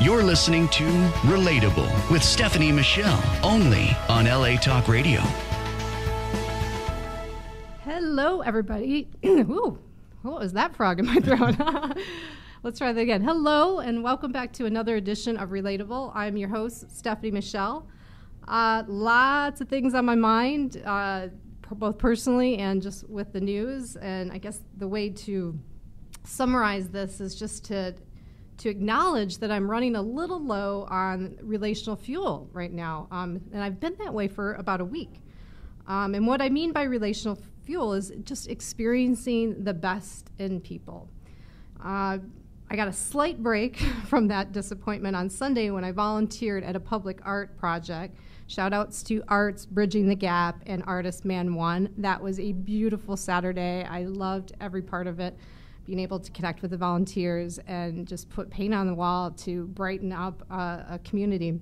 You're listening to Relatable with Stephanie Michele, only on LA Talk Radio. Hello, everybody. Ooh, what was that frog in my throat? Let's try that again. Hello, and welcome back to another edition of Relatable. I'm your host, Stephanie Michele. Lots of things on my mind, both personally and just with the news. And I guess the way to summarize this is just to acknowledge that I'm running a little low on relational fuel right now. And I've been that way for about a week. And what I mean by relational fuel is just experiencing the best in people. I got a slight break from that disappointment on Sunday when I volunteered at a public art project. Shout outs to Arts Bridging the Gap and Artist Man 1. That was a beautiful Saturday. I loved every part of it. Being able to connect with the volunteers and just put paint on the wall to brighten up a community.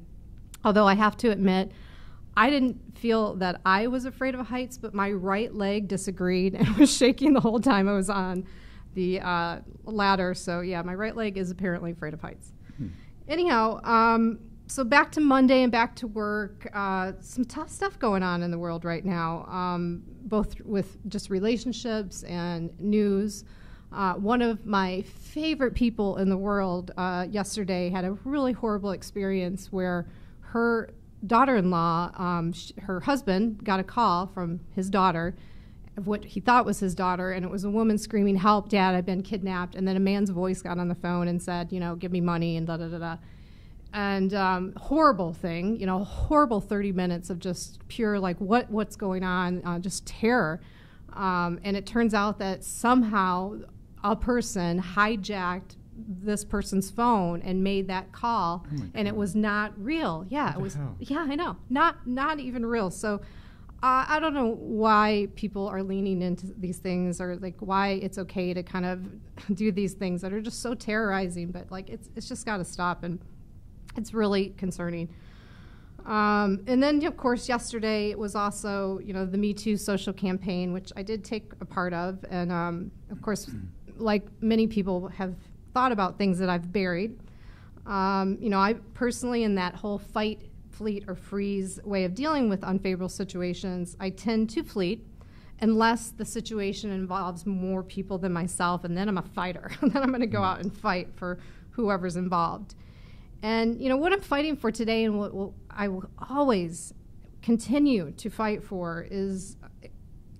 Although I have to admit, I didn't feel that I was afraid of heights, but my right leg disagreed and was shaking the whole time I was on the ladder. So yeah, my right leg is apparently afraid of heights. Anyhow, so back to Monday and back to work. Some tough stuff going on in the world right now, both with just relationships and news. One of my favorite people in the world yesterday had a really horrible experience where her daughter-in-law, her husband, got a call from his daughter, of what he thought was his daughter, and it was a woman screaming, "Help, Dad, I've been kidnapped." And then a man's voice got on the phone and said, "Give me money," and da-da-da-da. And horrible thing, horrible 30 minutes of just pure, like, what's going on, just terror. And it turns out that somehow a person hijacked this person's phone and made that call, and it was not real. Yeah, it was. Hell? Yeah, I know, not even real. So I don't know why people are leaning into these things, or like why it's okay to kind of do these things that are just so terrorizing. But like it's just got to stop, and it's really concerning. And then, of course, yesterday it was also, the Me Too social campaign, which I did take a part of. And, of course, like many people have thought about things that I've buried. I personally, in that whole fight, fleet, or freeze way of dealing with unfavorable situations, I tend to fleet unless the situation involves more people than myself, and then I'm a fighter. And then I'm going to go out and fight for whoever's involved. And, what I'm fighting for today, and what I will always continue to fight for, is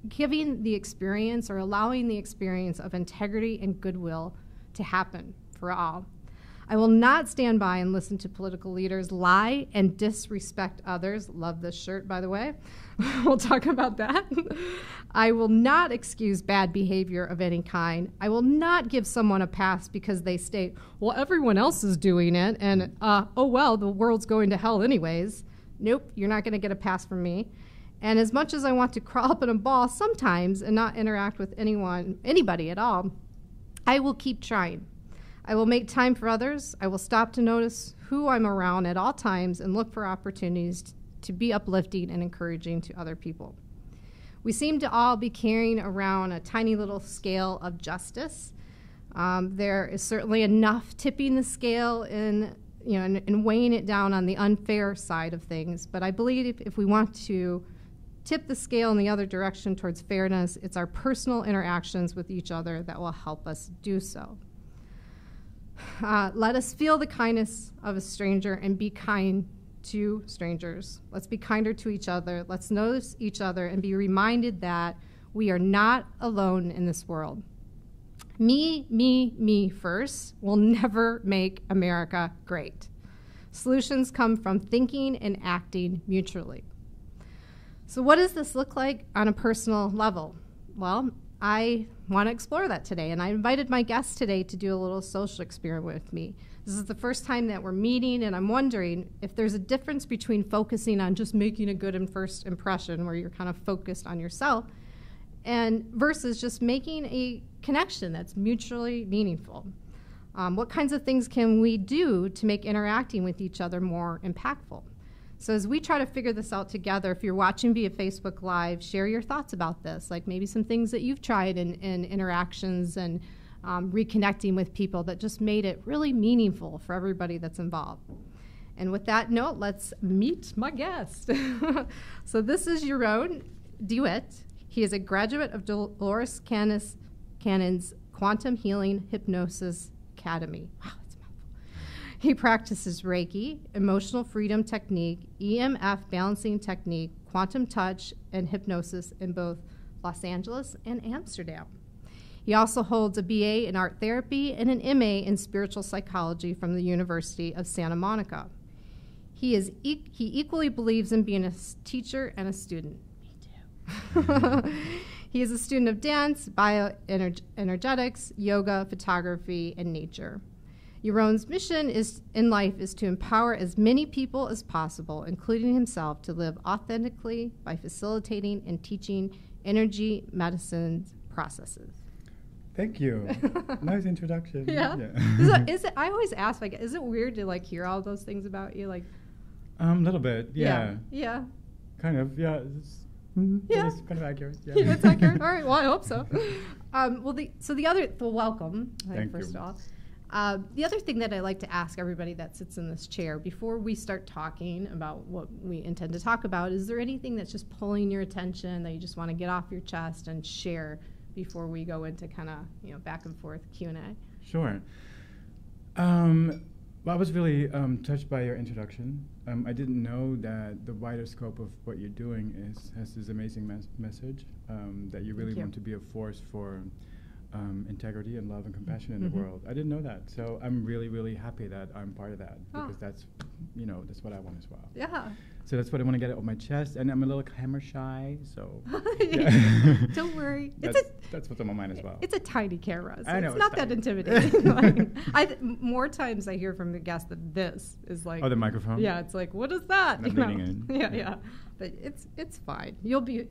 giving the experience, or allowing the experience of integrity and goodwill to happen for all. I will not stand by and listen to political leaders lie and disrespect others. Love this shirt, by the way. We'll talk about that. I will not excuse bad behavior of any kind. I will not give someone a pass because they state, well, everyone else is doing it, and, oh, well, the world's going to hell anyways. Nope, you're not going to get a pass from me. And as much as I want to crawl up in a ball sometimes and not interact with anybody at all, I will keep trying. I will make time for others. I will stop to notice who I'm around at all times and look for opportunities to be uplifting and encouraging to other people. We seem to all be carrying around a tiny little scale of justice. There is certainly enough tipping the scale in weighing it down on the unfair side of things. But I believe if we want to tip the scale in the other direction towards fairness, it's our personal interactions with each other that will help us do so. Let us feel the kindness of a stranger and be kind to strangers. Let's be kinder to each other. Let's notice each other and be reminded that we are not alone in this world. Me first will never make America great. Solutions come from thinking and acting mutually. So what does this look like on a personal level? Well, I want to explore that today. And I invited my guests today to do a little social experiment with me. This is the first time that we're meeting, and I'm wondering if there's a difference between focusing on just making a good first impression, where you're kind of focused on yourself, and versus just making a connection that's mutually meaningful. What kinds of things can we do to make interacting with each other more impactful? So as we try to figure this out together, if you're watching via Facebook Live, share your thoughts about this, like maybe some things that you've tried in interactions and reconnecting with people that just made it really meaningful for everybody that's involved. And with that note, let's meet my guest. So this is Jeroen de Wit. He is a graduate of Dolores Cannon's Quantum Healing Hypnosis Academy. Wow, that's a mouthful. He practices Reiki, emotional freedom technique, EMF balancing technique, quantum touch, and hypnosis in both Los Angeles and Amsterdam. He also holds a BA in art therapy and an MA in spiritual psychology from the University of Santa Monica. He equally believes in being a teacher and a student. Me too. He is a student of dance, bioenergetics, yoga, photography, and nature. Jeroen's mission in life is to empower as many people as possible, including himself, to live authentically by facilitating and teaching energy medicine processes. Thank you. Nice introduction. Yeah. Is it? I always ask, like, is it weird to like hear all those things about you? Like, a little bit. Yeah. Yeah. Kind of. Yeah. Yeah. It's kind of accurate. Yeah. Yeah, it's accurate. All right. Well, I hope so. The welcome. Thank first you. of all. The other thing that I like to ask everybody that sits in this chair before we start talking about what we intend to talk about, is there anything that's just pulling your attention that you just want to get off your chest and share before we go into kind of back and forth Q&A? Sure. Well, I was really touched by your introduction. I didn't know that the wider scope of what you're doing has this amazing message, that you really want to be a force for integrity and love and compassion in the world. I didn't know that, so I'm really, really happy that I'm part of that, because that's what I want as well. Yeah. So that's what I want to get off my chest, and I'm a little camera shy, so Don't worry. That's what's on my mind as well. It's a tiny camera, so I know, it's not that intimidating. More times I hear from the guests that this is like, the microphone. Yeah, it's like, what is that? I'm leaning in. Yeah. But it's fine. It will be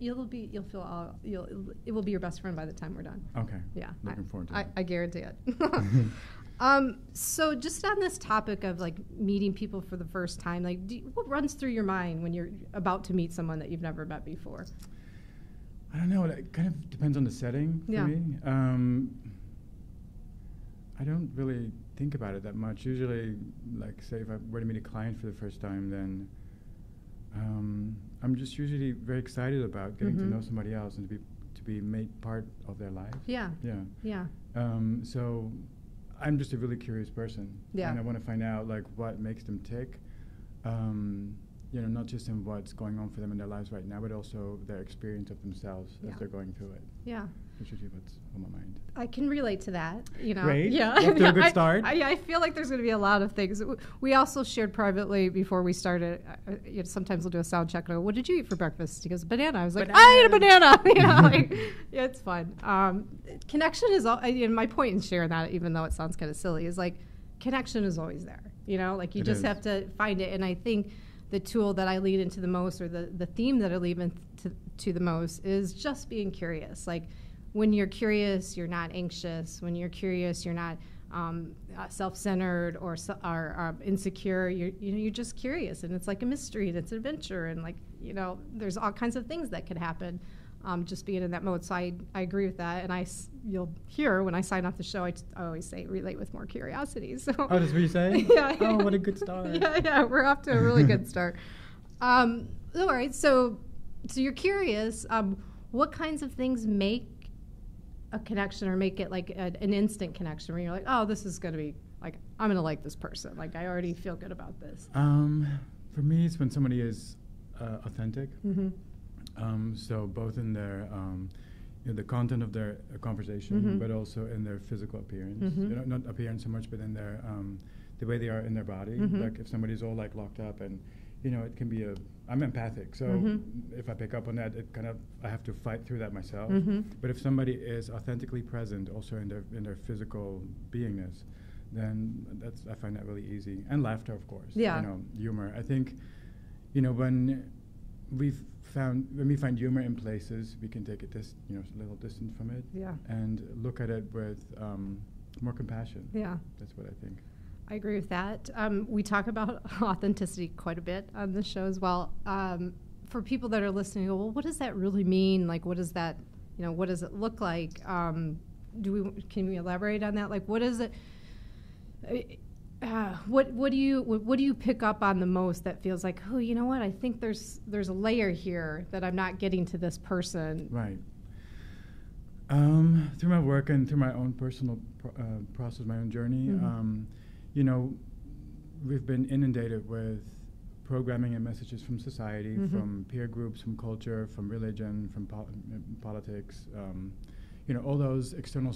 your best friend by the time we're done. Okay. Yeah. Looking forward to it. I guarantee it. So just on this topic of like meeting people for the first time, like what runs through your mind when you're about to meet someone that you've never met before? I don't know. It kind of depends on the setting for me. I don't really think about it that much. Usually, like, say, if I were to meet a client for the first time, then I'm just usually very excited about getting to know somebody else and to be made part of their life. Yeah. So I'm just a really curious person. Yeah. And I want to find out, like, what makes them tick. Not just in what's going on for them in their lives right now, but also their experience of themselves as they're going through it. Yeah. Which is what's on my mind. I can relate to that. Great. Yeah. Off to a good start. I feel like there's going to be a lot of things. We also shared privately before we started. Sometimes we'll do a sound check and I go, "What did you eat for breakfast?" He goes, "Banana." I was like, "I ate a banana." Yeah, it's fun. Connection is all. My point in sharing that, even though it sounds kind of silly, is like connection is always there. Like you just have to find it. And I think the tool that I lead into the most, or the theme that I lead into the most, is just being curious. Like, when you're curious, you're not anxious. When you're curious, you're not self-centered or insecure. You're just curious, and it's like a mystery, and it's an adventure, and there's all kinds of things that could happen. Just being in that mode. So I agree with that, and you'll hear when I sign off the show, I always say relate with more curiosity. So that's what you say? Yeah. Oh, what a good start. Yeah, we're off to a really good start. All right, so you're curious. What kinds of things make a connection, or make it like an instant connection where you're like, oh, this is going to be like, I'm going to like this person. Like, I already feel good about this. For me, it's when somebody is authentic. So both in their the content of their conversation, but also in their physical appearance. Not appearance so much, but in their the way they are in their body. Like if somebody's all like locked up, and it can be a I'm empathic, so if I pick up on that, it kind of I have to fight through that myself. But if somebody is authentically present, also in their physical beingness, then I find that really easy. And laughter, of course. Yeah. Humor. I think, when we find humor in places, we can take it a little distant from it. Yeah. And look at it with more compassion. Yeah. That's what I think. I agree with that. We talk about authenticity quite a bit on this show as well. For people that are listening, go, well, what does that really mean? Like, what does that, what does it look like? Can we elaborate on that? Like, what is it? What do you pick up on the most that feels like, oh, you know what? I think there's a layer here that I'm not getting to this person. Right. Through my work and through my own personal process, my own journey, we've been inundated with programming and messages from society, from peer groups, from culture, from religion, from politics, all those external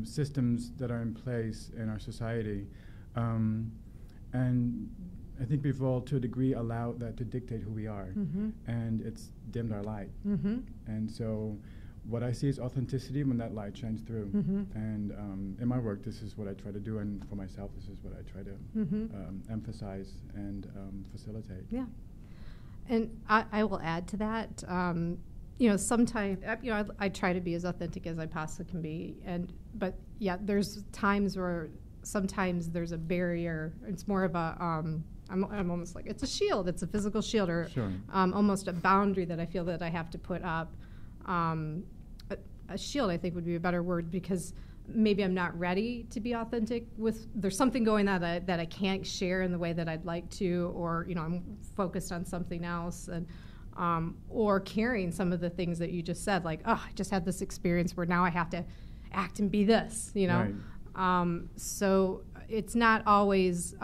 systems that are in place in our society. And I think we've all, to a degree, allowed that to dictate who we are, and it's dimmed our light. And so what I see is authenticity when that light shines through. And in my work, this is what I try to do, and for myself, this is what I try to emphasize and facilitate. Yeah. And I will add to that, sometimes, I try to be as authentic as I possibly can be. But yeah, there's times where sometimes there's a barrier. It's more of a, I'm almost like, it's a shield. It's a physical shield, or almost a boundary that I feel that I have to put up. A shield, I think, would be a better word, because maybe I'm not ready to be authentic there's something going on that I can't share in the way that I'd like to, or, I'm focused on something else, and or carrying some of the things that you just said, like, oh, I just had this experience where now I have to act and be this, Right. So it's not always,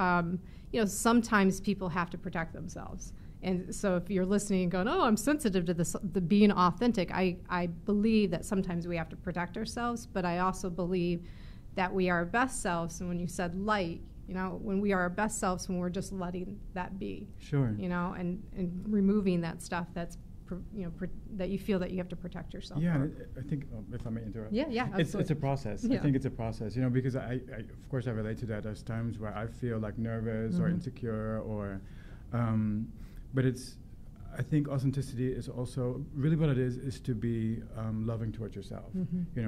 sometimes people have to protect themselves. And so if you're listening and going, oh, I'm sensitive to this, the being authentic, I believe that sometimes we have to protect ourselves, but I also believe that we are our best selves. And when you said light, when we are our best selves, when we're just letting that be. Sure. And removing that stuff that's, that you feel that you have to protect yourself. Yeah, for. I think, if I may interrupt. Yeah, absolutely. It's a process. Yeah. I think it's a process, because I of course I relate to that. There's times where I feel like nervous or insecure, or, but I think authenticity is also, really what it is to be loving towards yourself.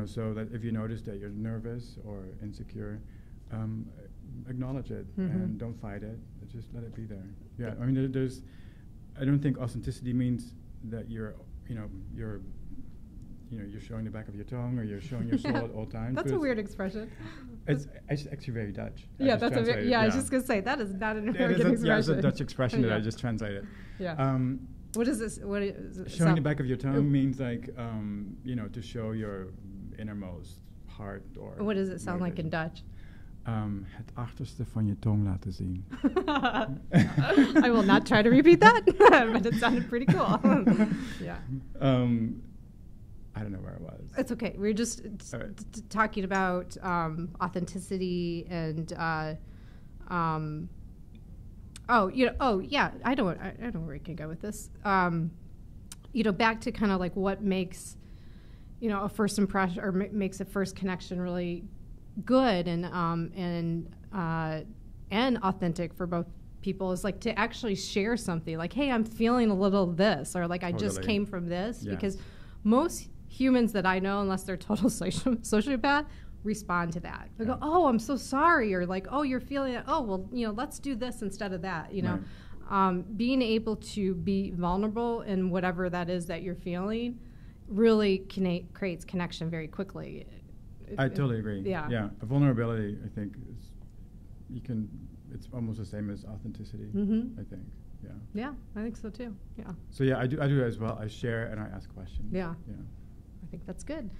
So that if you notice that you're nervous or insecure, acknowledge it and don't fight it. Just let it be there. Yeah, I mean, I don't think authenticity means that you're showing the back of your tongue, or you're showing your soul at all times. That's a weird expression. It's actually very Dutch. Yeah, that's I was just gonna say that is not an American expression. Yeah, it's a Dutch expression that I just translated. Yeah. What is this? What is it? Showing the back of your tongue means like to show your innermost heart, or. What does it sound like in Dutch? Het achterste van je tong laten zien. I will not try to repeat that, but it sounded pretty cool. Yeah. I don't know where I was. It's okay. We're just talking about authenticity and I know where we can go with this. Back to kind of like what makes a first impression, or makes a first connection really good and authentic for both people, is like to actually share something like, hey, I'm feeling a little this, or like I just came from this. Yeah. Because most humans that I know, unless they're total sociopath, respond to that. They go, oh, I'm so sorry, or like, oh, you're feeling it. Oh, well, let's do this instead of that. Right. Being able to be vulnerable in whatever that is that you're feeling really creates connection very quickly. I totally agree. Yeah. Yeah. Vulnerability, I think, it's almost the same as authenticity, I think. Yeah. Yeah, I think so too. Yeah. So yeah, I do it as well. I share and I ask questions. Yeah. Yeah. I think that's good.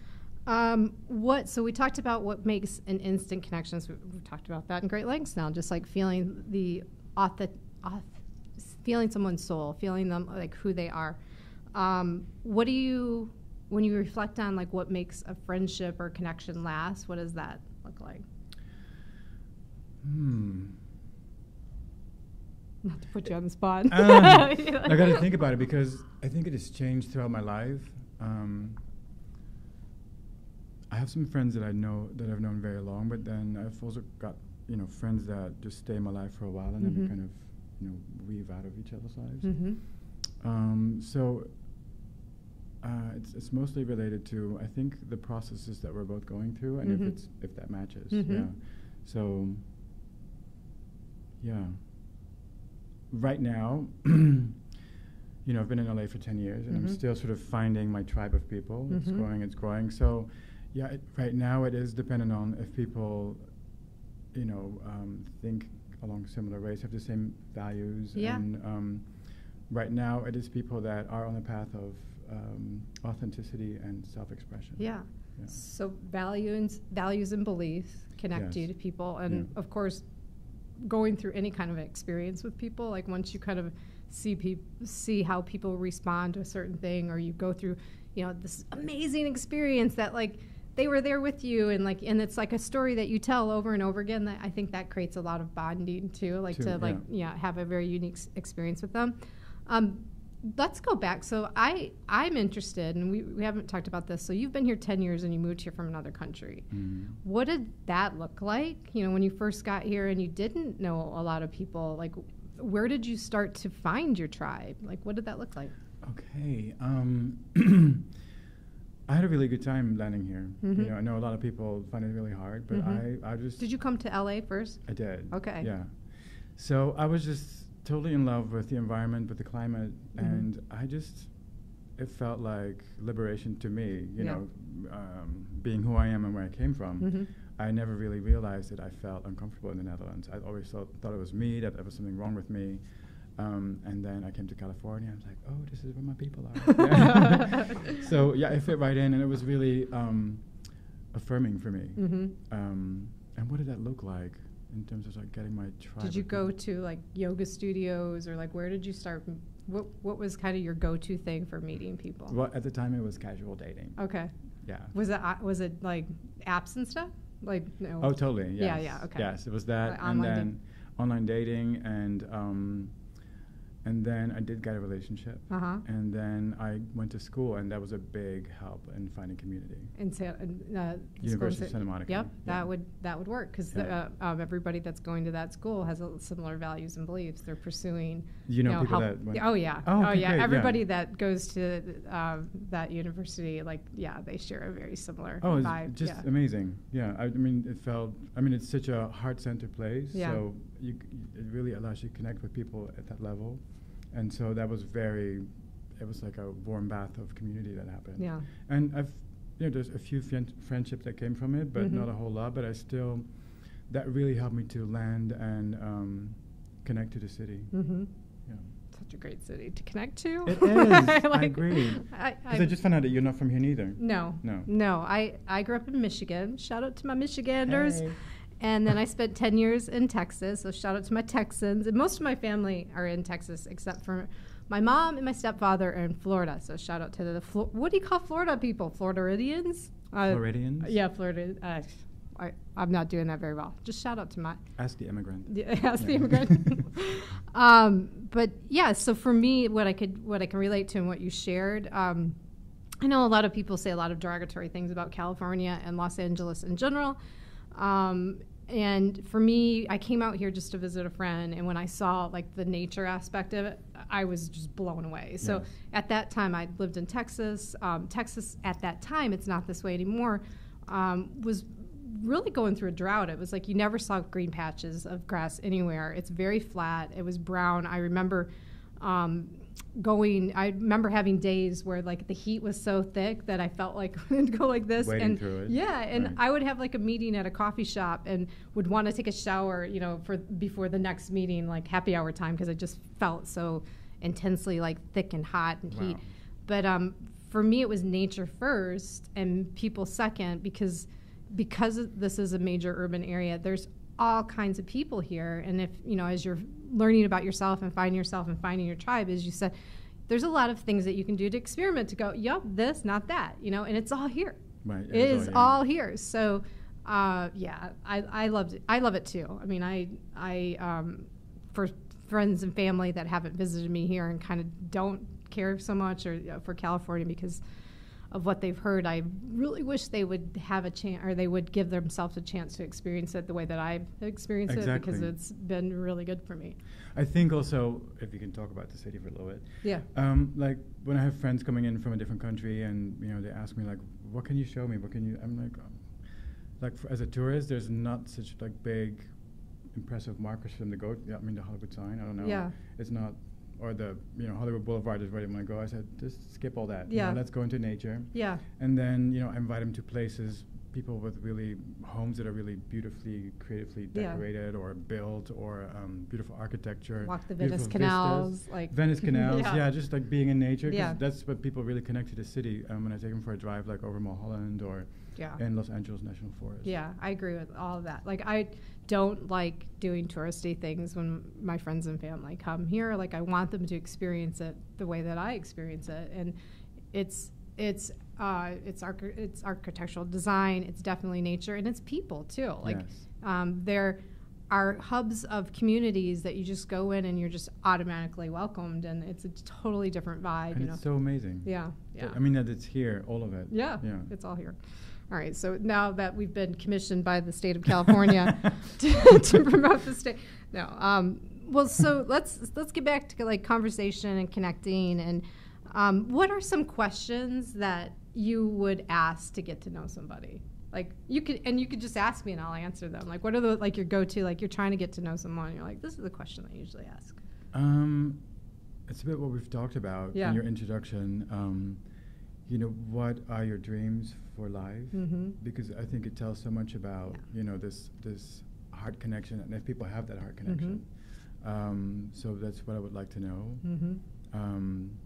So we talked about what makes an instant connection. So we've talked about that in great lengths now, just like feeling feeling someone's soul, feeling them like who they are. What do you, when you reflect on like what makes a friendship or connection last, what does that look like? Not to put you on the spot. I got to think about it because I think it has changed throughout my life. I have some friends that I've known very long, but then I've also got friends that just stay in my life for a while and then we kind of weave out of each other's lives. So it's mostly related to I think the processes that we're both going through and if that matches. Yeah. So yeah. Right now, I've been in LA for 10 years and I'm still sort of finding my tribe of people. It's growing. So yeah, right now it is dependent on if people, think along similar ways, have the same values. Yeah. And right now it is people that are on the path of authenticity and self-expression. Yeah. So values and beliefs connect you to people. And of course, going through any kind of experience with people, like once you kind of see how people respond to a certain thing, or you go through, this amazing experience that like they were there with you, and it's like a story that you tell over and over again. That I think that creates a lot of bonding too, have a very unique experience with them. Let's go back. So I'm interested, and we haven't talked about this. So you've been here 10 years and you moved here from another country. What did that look like? When you first got here and you didn't know a lot of people, like where did you start to find your tribe? Like what did that look like? Okay. I had a really good time landing here. I know a lot of people find it really hard, but I just... Did you come to LA first? I did. Okay. Yeah. So I was just totally in love with the environment, with the climate, and it felt like liberation to me, being who I am and where I came from. I never really realized that I felt uncomfortable in the Netherlands. I always thought it was me, that there was something wrong with me. And then I came to California. I was like, oh, this is where my people are. So yeah, I fit right in, and it was really affirming for me. And what did that look like in terms of like getting my tribe? Did you go to like yoga studios, or like where did you start? What was kind of your go-to thing for meeting people? Well, at the time it was casual dating. Okay. Yeah. Was it like apps and stuff? Like no. Oh, totally. Yes. Yeah. Okay. Yes, it was that, and then online dating, and then I did get a relationship, and then I went to school, and that was a big help in finding community. In University of Santa Monica. Yep, that would work because everybody that's going to that school has similar values and beliefs. They're pursuing. People that went. Oh yeah. Great, Everybody that goes to that university, they share a very similar vibe. It's just amazing. Yeah, I mean, it's such a heart-centered place. Yeah. So it really allows you to connect with people at that level. And so that was it was like a warm bath of community that happened. Yeah. And there's a few friendships that came from it, but not a whole lot. But that really helped me to land and connect to the city. Yeah. Such a great city to connect to. It is. I agree. Because I just found out that you're not from here neither. No. I grew up in Michigan. Shout out to my Michiganders. Hey. And then I spent 10 years in Texas, so shout out to my Texans. And most of my family are in Texas, except for my mom and my stepfather are in Florida. So shout out to what do you call Florida people? Floridians? Floridians? Yeah, Florida. I'm not doing that very well. Just shout out to my... Ask the immigrant. Ask the immigrant. But yeah, so for me, what I can relate to and what you shared, I know a lot of people say a lot of derogatory things about California and Los Angeles in general. And for me, I came out here just to visit a friend, and when I saw like the nature aspect of it, I was just blown away. So at that time, I lived in Texas. Texas at that time, it's not this way anymore, was really going through a drought. It was like you never saw green patches of grass anywhere. It's very flat. It was brown. I remember having days where like the heat was so thick that I felt like I would go like this. Wading through it. Yeah, and I would have like a meeting at a coffee shop and would want to take a shower, before the next meeting, like happy hour time, because I just felt so intensely like thick and hot and heat. But for me, it was nature first and people second, because this is a major urban area. There's all kinds of people here, and if as you're learning about yourself and finding your tribe, as you said, there's a lot of things that you can do to experiment, to go, yep, this, not that, and it's all here. Right. It is all here. So I loved it. I love it too. I mean, I for friends and family that haven't visited me here and kind of don't care so much for California because of what they've heard. I really wish they would have a chance, or they would give themselves a chance to experience it the way that I've experienced it, because it's been really good for me. I think also, if you can talk about the city for a little bit. Yeah. Like when I have friends coming in from a different country and, they ask me like, what can you show me? I'm like as a tourist, there's not such like big, impressive markers for them to go. Yeah, I mean the Hollywood sign, I don't know. Yeah. It's not, or the, Hollywood Boulevard is where they want to go. I said, just skip all that. Yeah. Let's go into nature. Yeah. And then, I invite them to places, people with really homes that are really beautifully, creatively decorated or built, or beautiful architecture. Walk the Venice canals. Vistas. Like Venice canals, just like being in nature. Yeah. That's what people really connect to the city. When I take them for a drive, like over Mulholland or in Los Angeles National Forest. Yeah, I agree with all of that. Like, I don't like doing touristy things when my friends and family come here. Like, I want them to experience it the way that I experience it, and it's architectural design. It's definitely nature, and it's people too. Like, there are hubs of communities that you just go in and you're just automatically welcomed, and it's a totally different vibe. And it's so amazing. Yeah. I mean that it's here, all of it. Yeah, it's all here. All right, so now that we've been commissioned by the state of California to promote the state, well, so let's get back to like conversation and connecting. And what are some questions that you would ask to get to know somebody? Like you could just ask me and I'll answer them. Like, what are the your go-to, like you're trying to get to know someone and you're like, this is the question I usually ask. It's a bit what we've talked about in your introduction. What are your dreams for life? Mm-hmm. Because I think it tells so much about, this heart connection, and if people have that heart connection. Mm-hmm. So that's what I would like to know. Mm-hmm. And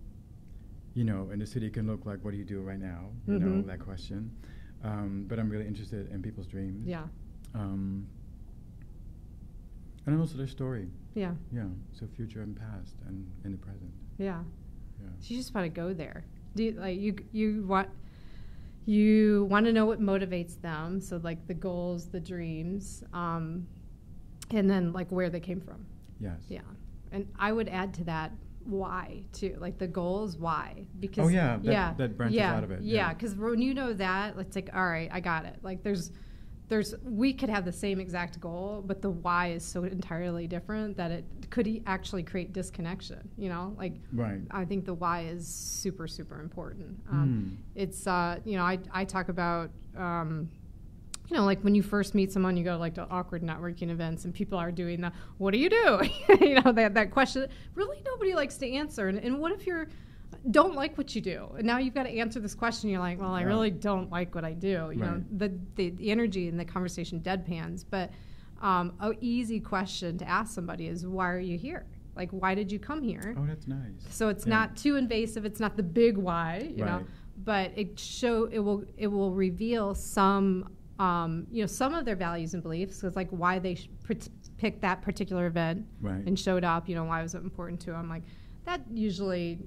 the city can look like, what do you do right now? That question. But I'm really interested in people's dreams. Yeah. And then also their story. Yeah. Yeah. So future and past and in the present. Yeah. Yeah. So you just want to go there. Do you want to know what motivates them? So like the goals, the dreams, and then like where they came from. Yes. Yeah. And I would add to that why too, like the goals, why? Because that branches out of it. Yeah, because when you know that, it's like, all right, I got it. Like there's we could have the same exact goal, but the why is so entirely different that it could actually create disconnection. Right. I think the why is super, super important. It's I talk about like when you first meet someone, you go like to awkward networking events and people are doing the, what do you do? That question really nobody likes to answer. And what if you don't like what you do? And now you've got to answer this question. You're like, well, I really don't like what I do. The energy in the conversation deadpans. But an easy question to ask somebody is, why are you here? Like, why did you come here? Oh, that's nice. So it's not too invasive. It's not the big why, you know, but it will reveal some some of their values and beliefs. So it's like why they picked that particular event and showed up, why was it important to them? Like that usually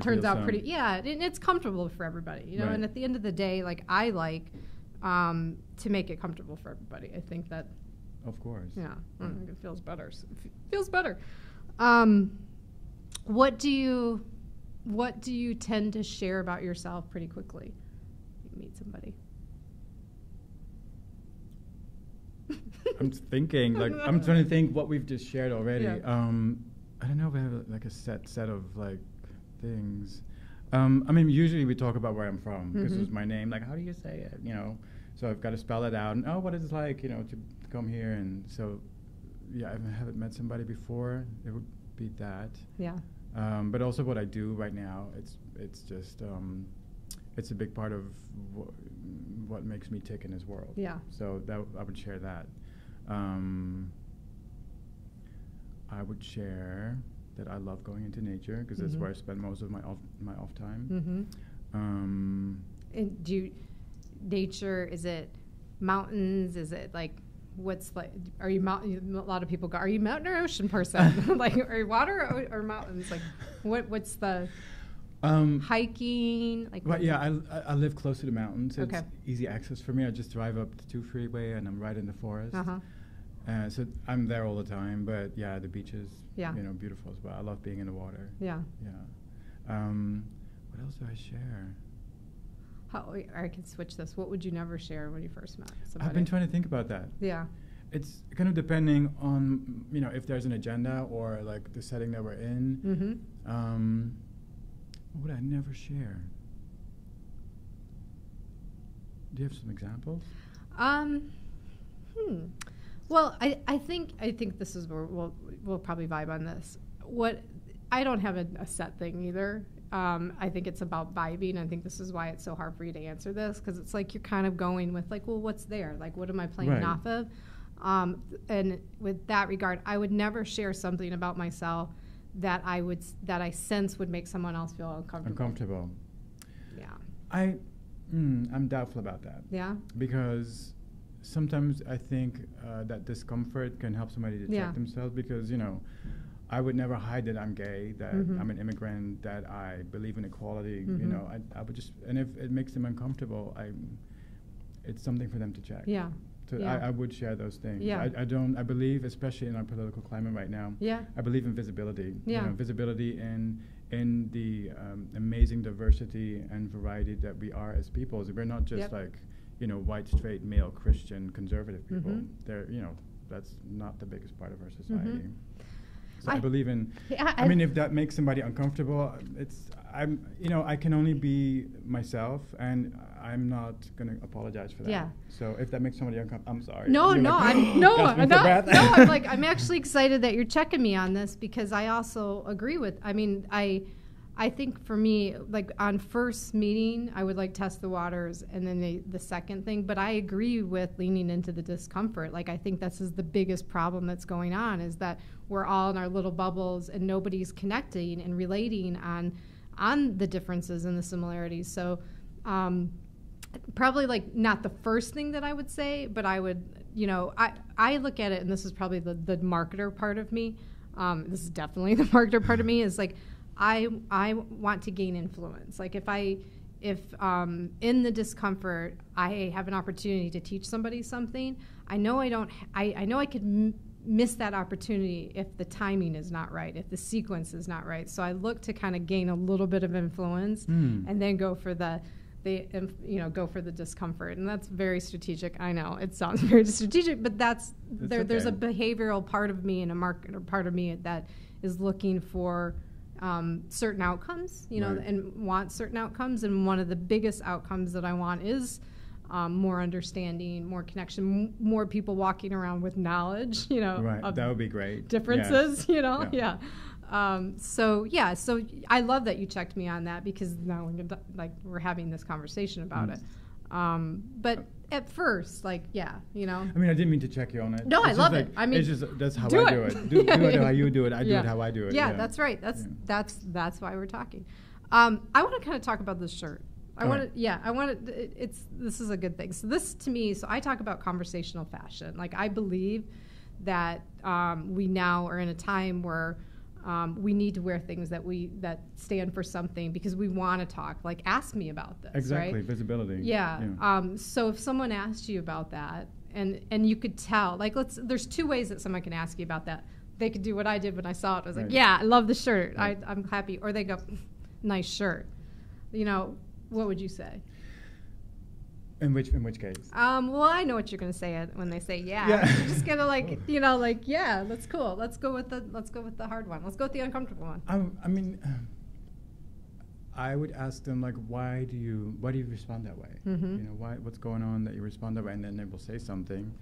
turns out pretty, and it's comfortable for everybody, and at the end of the day, like I like to make it comfortable for everybody. I think that, of course, I think it feels better. What do you tend to share about yourself pretty quickly? You meet somebody. I'm thinking, I'm trying to think what we've just shared already. I don't know if I have like a set of like things. I mean, usually we talk about where I'm from because it's my name. Like, how do you say it? So I've got to spell it out. And what it's like, to come here. And so, I haven't met somebody before. It would be that. Yeah. But also what I do right now. It's just it's a big part of what makes me tick in this world. Yeah. So I would share that. I would share that I love going into nature because that's where I spend most of my off time. And nature, is it mountains? Is it like, what's like, are you mountain? A lot of people go, are you mountain or ocean person? Like, are you water or mountains? Like, what's the hiking? Like, I live close to the mountains. So it's easy access for me. I just drive up the 2 freeway and I'm right in the forest. So I'm there all the time, but yeah, the beach is Yeah. beautiful as well. I love being in the water. Yeah. Yeah. What else do I share? I can switch this. What would you never share when you first met somebody? I've been trying to think about that. Yeah. It's kind of depending on if there's an agenda or like the setting that we're in. Mm-hmm. What would I never share? Do you have some examples? Well, I think this is where we'll probably vibe on this. I don't have a set thing either. I think it's about vibing. I think this is why it's so hard for you to answer this, because it's like you're kind of going with like, well, what's there? Like, what am I playing Right. off of? And with that regard, I would never share something about myself that I sense would make someone else feel uncomfortable. Yeah. I'm doubtful about that. Yeah. Because sometimes I think that discomfort can help somebody to check themselves, because I would never hide that I'm gay, that I'm an immigrant, that I believe in equality. I would just, and if it makes them uncomfortable, it's something for them to check. Yeah. So I would share those things. Yeah. I believe, especially in our political climate right now, I believe in visibility. Yeah. Visibility in the amazing diversity and variety that we are as peoples. We're not just like, white, straight, male, Christian, conservative people. They're, that's not the biggest part of our society. So I believe in. I mean, if that makes somebody uncomfortable, I can only be myself, and I'm not going to apologize for that. Yeah. So if that makes somebody uncomfortable, I'm sorry. I'm like, I'm actually excited that you're checking me on this, because I also agree with. I mean, I think for me, like on first meeting, I would like test the waters, and then the second thing. But I agree with leaning into the discomfort. Like, I think this is the biggest problem that's going on, is that we're all in our little bubbles and nobody's connecting and relating on the differences and the similarities. So probably like not the first thing that I would say, but I would, I look at it, and this is probably the marketer part of me. This is definitely the marketer part of me, is like, I want to gain influence. Like if in the discomfort I have an opportunity to teach somebody something, I know I could miss that opportunity if the timing is not right, if the sequence is not right. So I look to kind of gain a little bit of influence and then go for the discomfort. And that's very strategic. I know it sounds very strategic, but there's a behavioral part of me and a marketer part of me that is looking for certain outcomes, and want certain outcomes. And one of the biggest outcomes that I want is more understanding, more connection, more people walking around with knowledge, Right, that would be great. Differences, Yes. So I love that you checked me on that, because now we're having this conversation about it. But at first, I mean, I didn't mean to check you on it. No, I love it. I mean, it's just, that's how I do it. Do it how you do it. I do it how I do it. Yeah, that's right. That's why we're talking. I want to kind of talk about this shirt. This is a good thing. So this, to me, I talk about conversational fashion. Like, I believe that we now are in a time where we need to wear things that stand for something, because we want to talk. Like, ask me about this. Exactly, right? visibility. Yeah. So if someone asked you about that, and you could tell, like, there's two ways that someone can ask you about that. They could do what I did when I saw it. I was like, yeah, I love the shirt. Right. I'm happy. Or they go, nice shirt. What would you say? In which case? Well, I know what you're going to say when they say yeah. You're just gonna yeah, that's cool. Let's go with the hard one. Let's go with the uncomfortable one. I mean, I would ask them, like, why do you respond that way? What's going on that you respond that way? And then they will say something,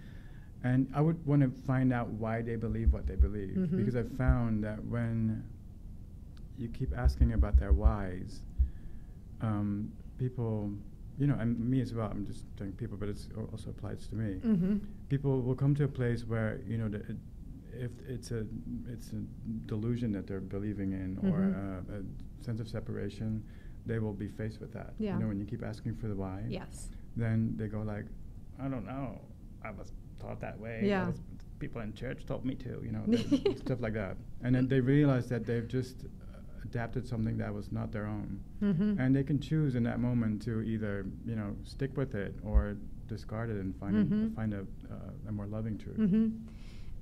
and I would want to find out why they believe what they believe, because I've found that when you keep asking about their whys, people. And me as well, I'm just telling people, but it also applies to me. People will come to a place where, if it's a delusion that they're believing in, or a sense of separation, they will be faced with that. Yeah. When you keep asking for the why, then they go like, I don't know, I was taught that way. Yeah. People in church told me to, stuff like that. And then they realize that they've just adapted something that was not their own, and they can choose in that moment to either stick with it or discard it and find a more loving truth.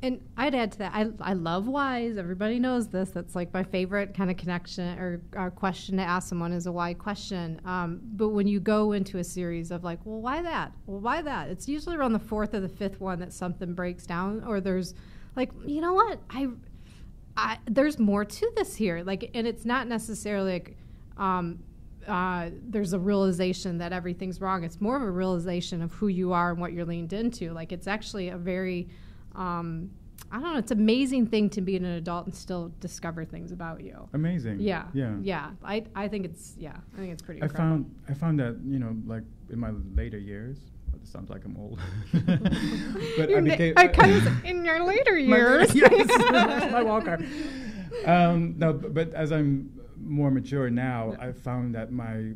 And I'd add to that, I love whys. Everybody knows this. That's like my favorite kind of connection or question to ask someone is a why question. But when you go into a series of like, well, why that? Well, why that? It's usually around the fourth or the fifth one that something breaks down, or there's like, you know what? There's more to this here. Like, and it's not necessarily like, there's a realization that everything's wrong. It's more of a realization of who you are and what you're leaned into. Like, it's actually a very I don't know. It's an amazing thing to be an adult and still discover things about you. Amazing. Yeah. Yeah. Yeah. I think it's pretty incredible. I found that, like in my later years, it sounds like I'm old. But I kind of in your later years. Yes, my walker. No, but as I'm more mature now, I've found that my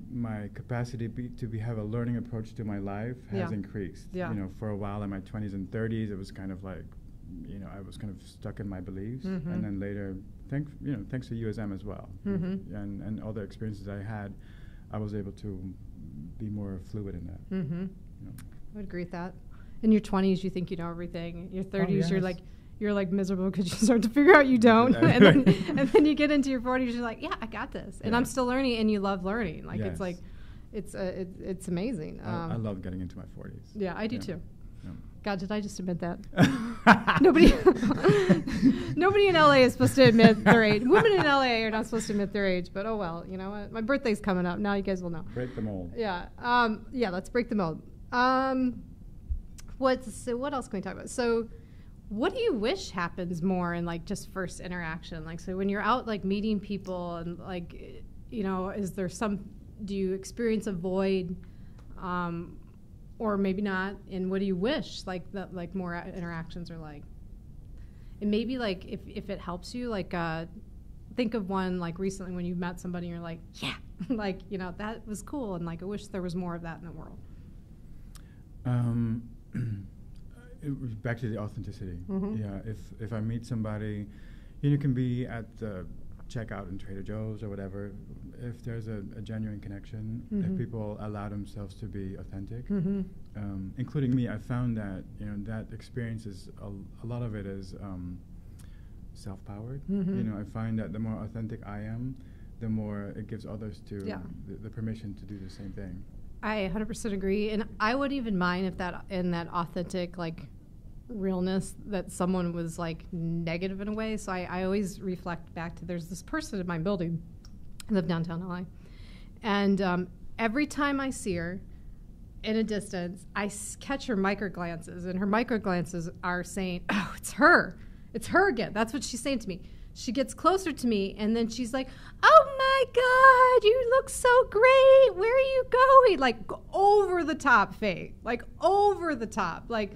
capacity to have a learning approach to my life has increased. Yeah. For a while in my 20s and 30s, it was kind of like, I was kind of stuck in my beliefs, and then later, thanks to USM as well, and all the experiences I had, I was able to be more fluid in that. I would agree with that. In your 20s, you think you know everything. In your 30s, you're like miserable because you start to figure out you don't, and then you get into your 40s, you're like, yeah, I got this, and I'm still learning, and you love learning. Like it's like, it's amazing. I love getting into my 40s. Yeah, I do too. Yeah. God, did I just admit that? Nobody in LA is supposed to admit their age. Women in LA are not supposed to admit their age, but oh well. You know what? My birthday's coming up. Now you guys will know. Break the mold. Yeah. Let's break the mold. What else can we talk about? So, what do you wish happens more in like just first interaction? Like, so when you're out like meeting people and like, is there do you experience a void? Or maybe not, and what do you wish that more interactions are like? And maybe like if it helps you, like think of one like recently when you met somebody and you're like, yeah, like that was cool, and like I wish there was more of that in the world. Back to the authenticity. Yeah, if I meet somebody, you can be at the checkout in Trader Joe's or whatever. If there's a genuine connection, if people allow themselves to be authentic, including me, I found that that experience is a lot of it is self-powered. I find that the more authentic I am, the more it gives others the permission to do the same thing. I 100% agree, and I wouldn't even mind if that in that authentic like realness that someone was like negative in a way. So I always reflect back to there's this person in my building. I live downtown LA, and every time I see her in a distance, I catch her micro glances, and her micro glances are saying, "Oh, it's her again." That's what she's saying to me. She gets closer to me, and then she's like, "Oh my God, you look so great. Where are you going?" Like over the top, Faye. Like over the top, like.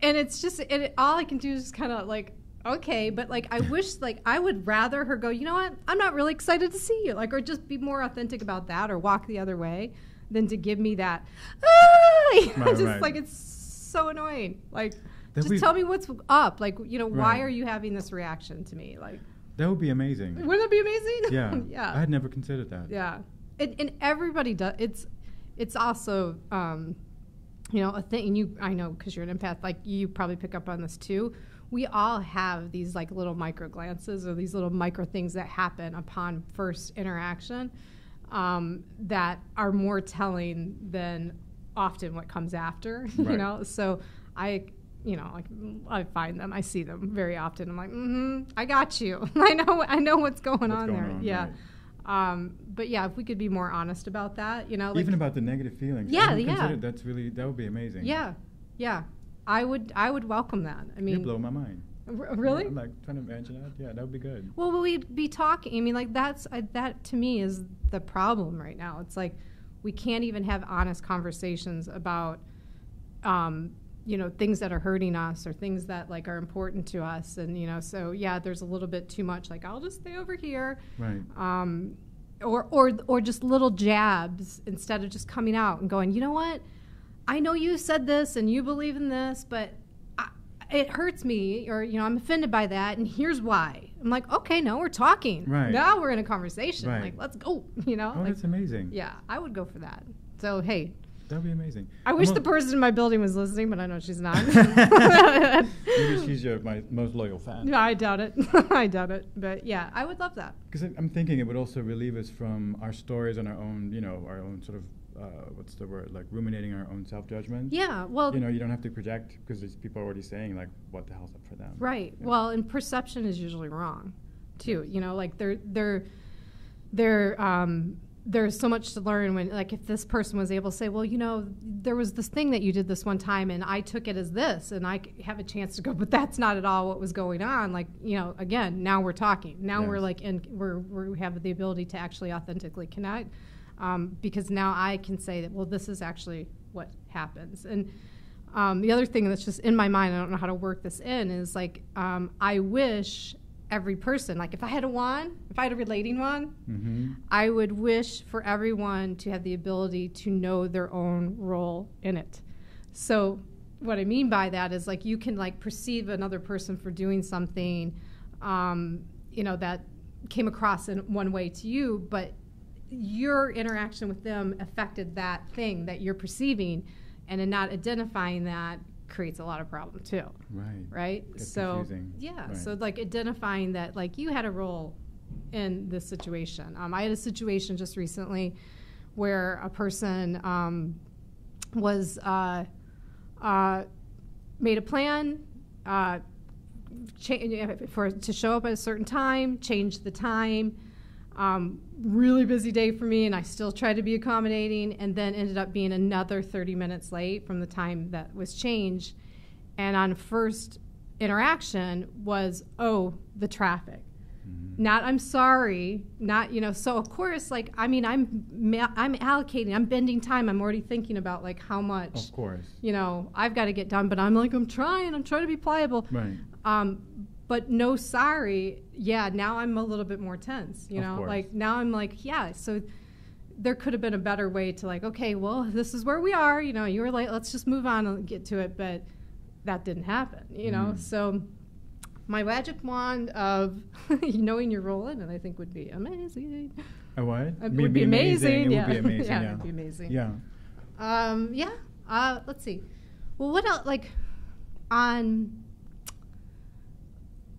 And it's just, all I can do is kind of like, okay, but like I wish, like I would rather her go, you know what, I'm not really excited to see you, like, or just be more authentic about that, or walk the other way, than to give me that, like it's so annoying. Like, just tell me what's up, like, why are you having this reaction to me? Like, that would be amazing. Wouldn't that be amazing? Yeah, yeah. I had never considered that. Yeah, and everybody does. It's also. A thing, I know because you're an empath, like you probably pick up on this too. We all have these like little micro glances or these little micro things that happen upon first interaction that are more telling than often what comes after, right. So I find them, I see them very often. I'm like, I got you. I know what's going on there. Yeah. Right. But yeah, if we could be more honest about that, like even about the negative feelings. Yeah. That would be amazing. Yeah. I would welcome that. I mean, you blow my mind. Really? Yeah, I'm like trying to imagine that. Yeah, that would be good. Well, we'd be talking. I mean, like that to me is the problem right now. It's like we can't even have honest conversations about, things that are hurting us or things that like are important to us, and so yeah, there's a little bit too much. Like I'll just stay over here, right? Or just little jabs instead of just coming out and going, you know what? I know you said this and you believe in this, but it hurts me, or I'm offended by that, and here's why. I'm like, okay, no, we're talking. Right. Now we're in a conversation. Right. Like, let's go. Oh, that's amazing. Yeah, I would go for that. So hey, That'd be amazing. I wish the person in my building was listening, but I know she's not. Maybe she's my most loyal fan. No, I doubt it. I doubt it. But yeah, I would love that. Because I'm thinking it would also relieve us from our stories and our own, our own sort of, what's the word, like ruminating our own self-judgment. Yeah, well. You don't have to project because there's people already saying like, what the hell's up for them. Right. Yeah. Well, and perception is usually wrong, too. Yes. Like there's so much to learn when, like, if this person was able to say, well, there was this thing that you did this one time and I took it as this and I have a chance to go, but that's not at all what was going on. Like, again, now we're talking. Now we're like, we have the ability to actually authentically connect because now I can say that, well, this is actually what happens. And the other thing that's just in my mind, I don't know how to work this in, is like, I wish every person, like if I had a wand, if I had a relating wand, I would wish for everyone to have the ability to know their own role in it. So what I mean by that is like you can like perceive another person for doing something, that came across in one way to you, but your interaction with them affected that thing that you're perceiving, and in not identifying that creates a lot of problem too. Right. So confusing. Yeah. Right. So like identifying that like you had a role in this situation. I had a situation just recently where a person was made a plan to show up at a certain time, changed the time. Really busy day for me, and I still tried to be accommodating, and then ended up being another 30 minutes late from the time that was changed. And on first interaction was, the traffic. Not, I'm sorry, not, so of course, like, I mean, I'm allocating, I'm bending time. I'm already thinking about like how much, of course, I've got to get done, but I'm like, I'm trying to be pliable. Right. But no, sorry. Yeah, now I'm a little bit more tense, like now I'm like, yeah, so there could have been a better way to like, okay, well, this is where we are, you were late, let's just move on and get to it. But that didn't happen, So my magic wand of knowing your role in it, I think would be amazing. A what? It would be amazing. Yeah. It would be amazing, yeah. It would be amazing. Yeah. Let's see. Well, what else, like,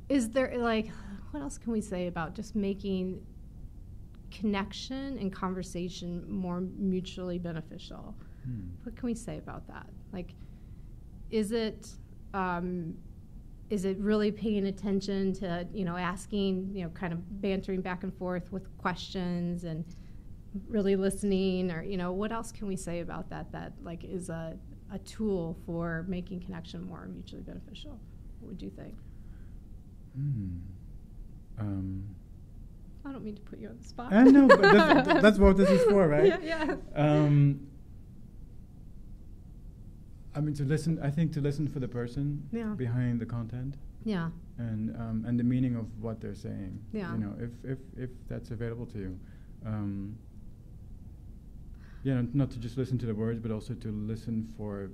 is there, like, what else can we say about just making connection and conversation more mutually beneficial? What can we say about that? Like, is it really paying attention to, asking, kind of bantering back and forth with questions and really listening, or, what else can we say about that like is a tool for making connection more mutually beneficial? What would you think? I don't mean to put you on the spot. I know, but that's what this is for, right? Yeah. I mean, to listen for the person behind the content. Yeah. And the meaning of what they're saying. Yeah. If that's available to you. Not to just listen to the words, but also to listen for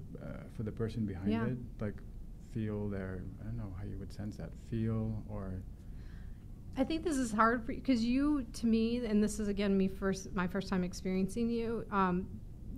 the person behind it. Like, feel their, I don't know how you would sense that, feel or... I think this is hard for you, because you, to me, and this is, again, my first time experiencing you,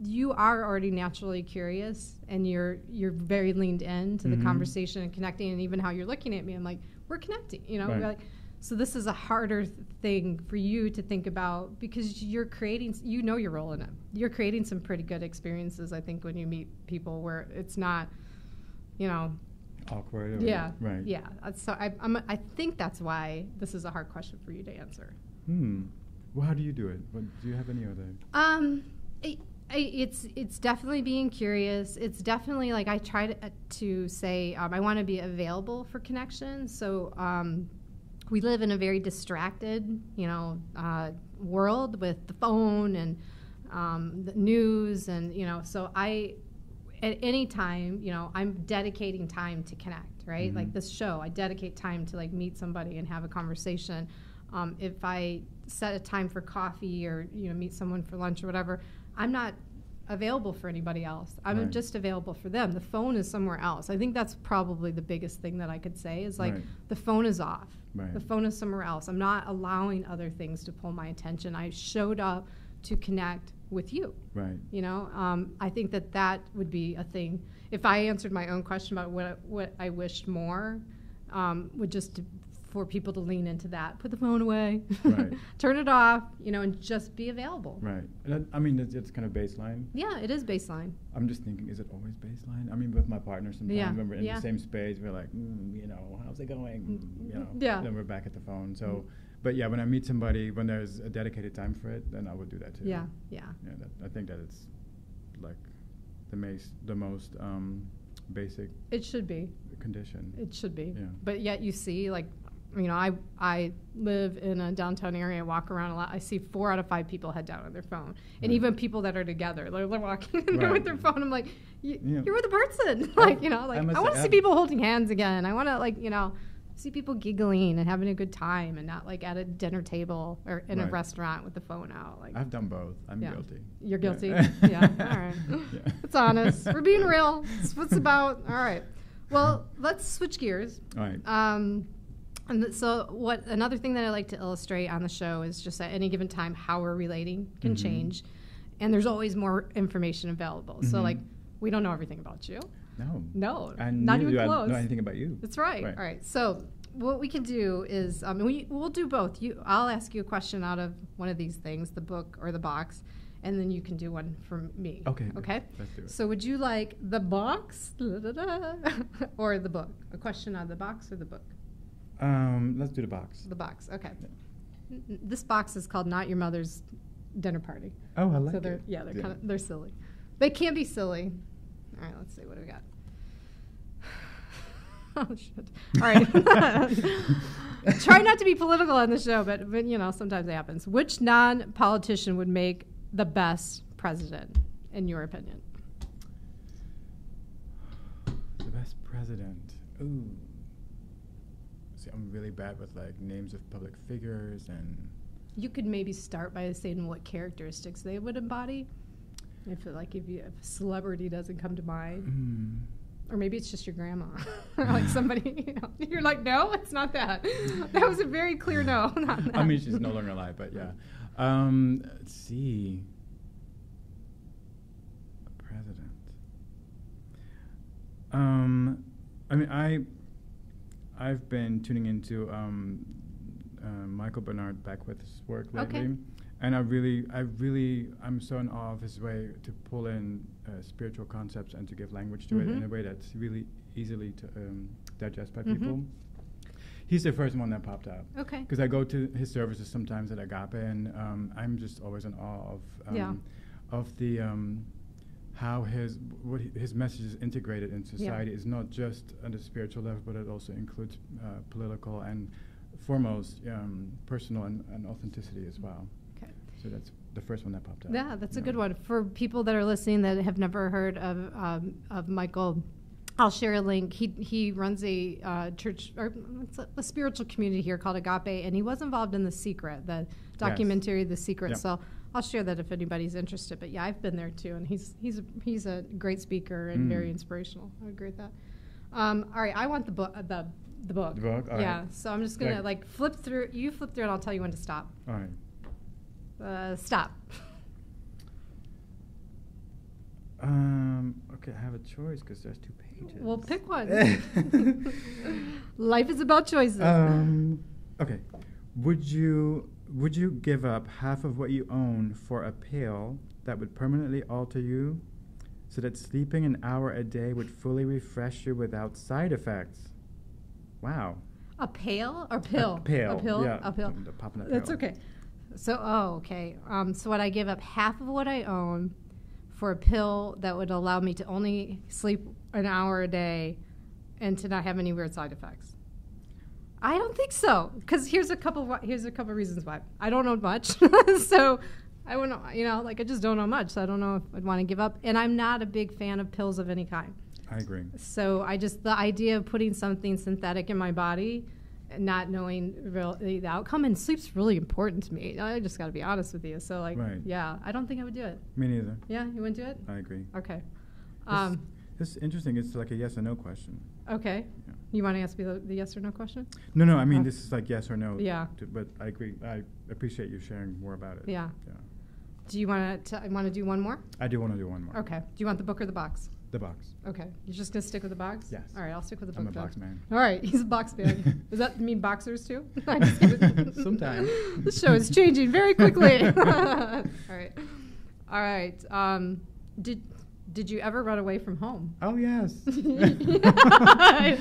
you are already naturally curious, and you're very leaned in to the conversation and connecting, and even how you're looking at me, I'm like, we're connecting, Right. Like, so this is a harder thing for you to think about, because you're creating, your role in it. You're creating some pretty good experiences, I think, when you meet people where it's not, awkward. Yeah. Right. Yeah. So I think that's why this is a hard question for you to answer. Well, how do you do it? Do you have any other? It's definitely being curious. It's definitely like I try to say I want to be available for connection. So we live in a very distracted, world with the phone and the news, and so at any time, I'm dedicating time to connect, right? Like this show, I dedicate time to like meet somebody and have a conversation. If I set a time for coffee or, meet someone for lunch or whatever, I'm not available for anybody else. I'm just available for them. The phone is somewhere else. I think that's probably the biggest thing that I could say is like the phone is off. The phone is somewhere else. I'm not allowing other things to pull my attention. I showed up to connect with you. Right. You know, I think that would be a thing. If I answered my own question about what I wished more, would just for people to lean into that, put the phone away, Right. turn it off, you know, and just be available. Right. And I mean, it's kind of baseline. Yeah, it is baseline. I'm just thinking, is it always baseline? I mean, with my partner, sometimes when we're in the same space, we're like, you know, how's it going? You know, then we're back at the phone. So, but yeah, when I meet somebody, when there's a dedicated time for it, then I would do that too. Yeah. I think that it's like the most basic. It should be. Condition. It should be. Yeah. But yet you see, like, you know, I live in a downtown area, walk around a lot. I see 4 out of 5 people head down on their phone. And even people that are together, they're walking in there with their phone. I'm like, you're with a person. Like, you know, like, I want to see people holding hands again. I want to, like, you know, see people giggling and having a good time and not, like, at a dinner table or in a restaurant with the phone out. Like, I've done both. I'm guilty. You're guilty? Yeah. All right. Yeah. It's honest. We're being real. It's what it's about. All right. Well, let's switch gears. All right. And so another thing that I like to illustrate on the show is just at any given time how we're relating can change. And there's always more information available. So, like, we don't know everything about you. No. And not even close. close. I don't know anything about you. That's right. All right. So what we can do is we'll do both. I'll ask you a question out of one of these things, the book or the box, and then you can do one from me. Okay. Let's do it. So would you like the box or the book? A question out of the box or the book? Let's do the box. The box, okay. Yeah. This box is called Not Your Mother's Dinner Party. Oh, I like it. They're kind of, they're silly. They can be silly. All right, let's see, what do we got? Oh, shit. All right. Try not to be political on the show, but you know, sometimes it happens. Which non-politician would make the best president, in your opinion? The best president. Ooh. See, I'm really bad with, like, names of public figures and... You could maybe start by saying what characteristics they would embody. If a celebrity doesn't come to mind. Or maybe it's just your grandma. Or like somebody, you know, you're like, no, it's not that. That was a very clear no. Not that. I mean, she's no longer alive, but yeah. Let's see. A president. I mean, I've been tuning into Michael Bernard Beckwith's work lately, and I'm so in awe of his way to pull in spiritual concepts and to give language to it in a way that's really easily to digest by people. He's the first one that popped out. Okay. Because I go to his services sometimes at Agape, and I'm just always in awe of the how his message is integrated in society. Is not just on the spiritual level, but it also includes political and foremost personal and authenticity as well. Okay. So that's the first one that popped out. Yeah, that's a good one. For people that are listening that have never heard of Michael, I'll share a link. He runs a church, or it's a spiritual community here called Agape, and he was involved in The Secret, the documentary The Secret. Yep. So I'll share that if anybody's interested. But yeah, I've been there too, and he's a great speaker and very inspirational. I agree with that. All right, I want the book. The book. The book. All right. So I'm just gonna flip through. You flip through, and I'll tell you when to stop. All right. Stop. Okay, I have a choice because there's 2 pages. Well, pick one. Life is about choices. Okay. Would you give up half of what you own for a pill that would permanently alter you, so that sleeping an hour a day would fully refresh you without side effects? Wow. A pail or pill? A pill. A pill? Yeah. A pill. Popping a pill. That's okay. So, okay. So would I give up half of what I own for a pill that would allow me to only sleep an hour a day and to not have any weird side effects? I don't think so. Because here's a couple reasons why. I don't know much. So I wouldn't, I just don't know much. So I don't know if I'd want to give up. And I'm not a big fan of pills of any kind. I agree. So the idea of putting something synthetic in my body and not knowing the outcome, and sleep's really important to me. I just got to be honest with you. So yeah, I don't think I would do it. Me neither. Yeah, you wouldn't do it? I agree. Okay. This is interesting. It's like a yes or no question. Okay. Yeah. You want to ask me the yes or no question? No. I mean, this is like yes or no. Yeah. But I agree. I appreciate you sharing more about it. Yeah. Do you want to do one more? I do want to do one more. Okay. Do you want the book or the box? The box. Okay. You're just going to stick with the box? Yes. All right, I'll stick with the book. I'm a box man. All right, he's a box man. Does that mean boxers too? I'm just kidding. Sometimes. This show is changing very quickly. All right. Did you ever run away from home? Oh, yes. Yeah,